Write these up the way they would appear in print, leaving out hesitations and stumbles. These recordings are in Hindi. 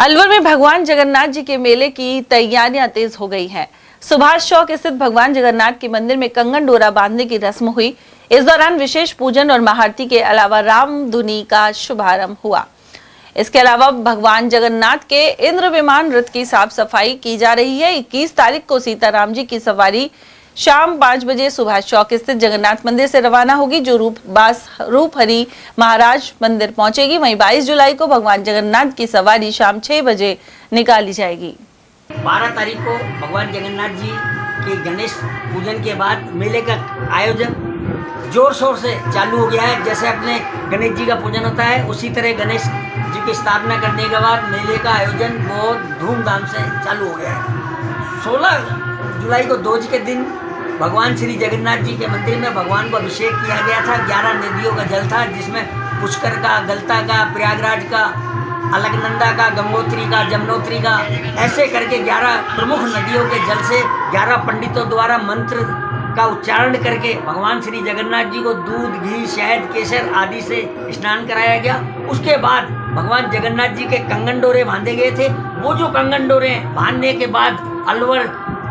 अलवर में भगवान जगन्नाथ जी के मेले की तैयारियां तेज हो गई हैं। सुभाष चौक स्थित भगवान जगन्नाथ के मंदिर में कंगन डोरा बांधने की रस्म हुई। इस दौरान विशेष पूजन और महाआरती के अलावा राम धुनी का शुभारंभ हुआ। इसके अलावा भगवान जगन्नाथ के इंद्र विमान रथ की साफ सफाई की जा रही है। 21 तारीख को सीताराम जी की सवारी शाम 5 बजे सुभाष चौक स्थित जगन्नाथ मंदिर से रवाना होगी, जो रूपहरी महाराज मंदिर पहुंचेगी। वहीं 22 जुलाई को भगवान जगन्नाथ की सवारी शाम 6 बजे निकाली जाएगी। 12 तारीख को भगवान जगन्नाथ जी के गणेश पूजन के बाद मेले का आयोजन जोर शोर से चालू हो गया है। जैसे अपने गणेश जी का पूजन होता है, उसी तरह गणेश जी की स्थापना करने के बाद मेले का आयोजन बहुत धूमधाम से चालू हो गया है। 16 जुलाई को दोज के दिन भगवान श्री जगन्नाथ जी के मंदिर में भगवान को अभिषेक किया गया था। 11 नदियों का जल था, जिसमें पुष्कर का, गलता का, प्रयागराज का, अलकनंदा का, गंगोत्री का, जमुनोत्री का, ऐसे करके 11 प्रमुख नदियों के जल से 11 पंडितों द्वारा मंत्र का उच्चारण करके भगवान श्री जगन्नाथ जी को दूध, घी, शहद, केसर आदि से स्नान कराया गया। उसके बाद भगवान जगन्नाथ जी के कंगन डोरे बांधे गए थे। वो जो कंगन डोरे बांधने के बाद अलवर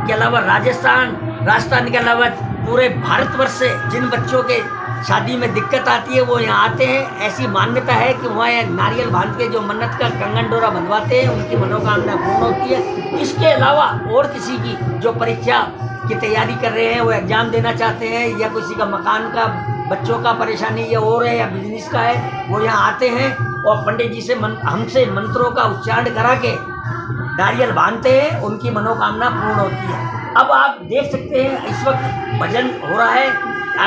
के अलावा राजस्थान के अलावा पूरे भारतवर्ष से जिन बच्चों के शादी में दिक्कत आती है वो यहाँ आते हैं। ऐसी मान्यता है कि वहाँ एक नारियल बांध के जो मन्नत का कंगन डोरा बंधवाते हैं, उनकी मनोकामना पूर्ण होती है। इसके अलावा और किसी की जो परीक्षा की तैयारी कर रहे हैं, वो एग्जाम देना चाहते हैं, या किसी का मकान का, बच्चों का परेशानी या और है, या बिजनेस का है, वो यहाँ आते हैं और पंडित जी से हमसे मंत्रों का उच्चारण करा के नारियल बांधते हैं, उनकी मनोकामना पूर्ण होती है। अब आप देख सकते हैं इस वक्त भजन हो रहा है,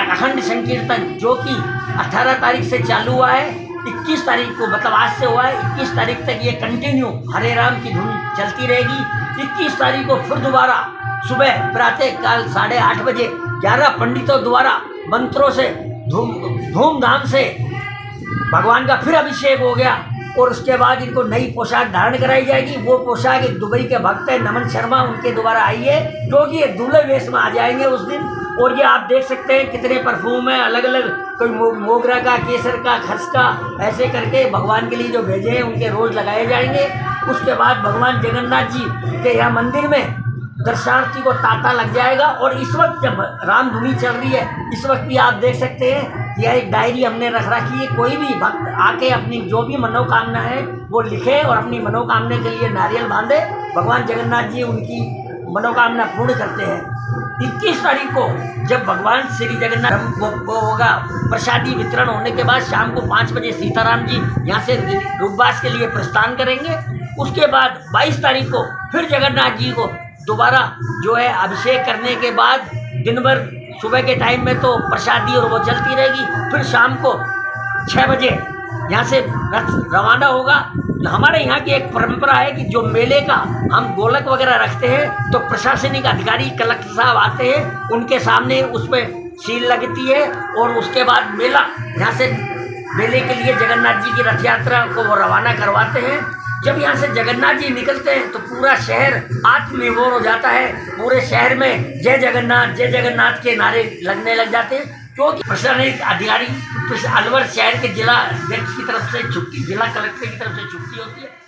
अखंड संकीर्तन, जो कि 18 तारीख से चालू हुआ है। 21 तारीख को मतलब आज से हुआ है, 21 तारीख तक ये कंटिन्यू हरे राम की धुन चलती रहेगी। 21 तारीख को फिर दोबारा सुबह प्रातः काल 8:30 बजे 11 पंडितों द्वारा मंत्रों से धूमधाम से भगवान का फिर अभिषेक हो गया, और उसके बाद इनको नई पोशाक धारण कराई जाएगी। वो पोशाक एक दुबई के भक्त है नमन शर्मा, उनके द्वारा आई है, जो कि ये दूल्हे वेश में आ जाएंगे उस दिन। और ये आप देख सकते हैं कितने परफ्यूम है, अलग अलग, कोई मोगरा का, केसर का, खस का, ऐसे करके भगवान के लिए जो भेजे हैं उनके रोज लगाए जाएंगे। उसके बाद भगवान जगन्नाथ जी के यहाँ मंदिर में दर्शनार्थी को तांता लग जाएगा। और इस वक्त जब राम धुनी चल रही है, इस वक्त भी आप देख सकते हैं यह एक डायरी हमने रख रखी है। कोई भी भक्त आके अपनी जो भी मनोकामना है वो लिखे और अपनी मनोकामना के लिए नारियल बांधे। भगवान जगन्नाथ जी उनकी मनोकामना पूर्ण करते हैं। 21 तारीख को जब भगवान श्री जगन्नाथ वो होगा, प्रसादी वितरण होने के बाद शाम को 5 बजे सीताराम जी यहाँ से रूपवास के लिए प्रस्थान करेंगे। उसके बाद 22 तारीख को फिर जगन्नाथ जी को दोबारा जो है अभिषेक करने के बाद दिन भर सुबह के टाइम में तो प्रसादी और वो चलती रहेगी। फिर शाम को 6 बजे यहाँ से रथ रवाना होगा। हमारे यहाँ की एक परंपरा है कि जो मेले का हम गोलक वगैरह रखते हैं, तो प्रशासनिक अधिकारी कलेक्टर साहब आते हैं, उनके सामने उस पर सील लगती है, और उसके बाद मेला यहाँ से मेले के लिए जगन्नाथ जी की रथ यात्रा को वो रवाना करवाते हैं। जब यहाँ से जगन्नाथ जी निकलते हैं तो पूरा शहर आत्मनिर्भर हो जाता है। पूरे शहर में जय जगन्नाथ के नारे लगने लग जाते हैं, क्योंकि प्रशासनिक अधिकारी अलवर शहर के जिला अध्यक्ष की तरफ से छुट्टी, जिला कलेक्टर की तरफ से छुट्टी होती है।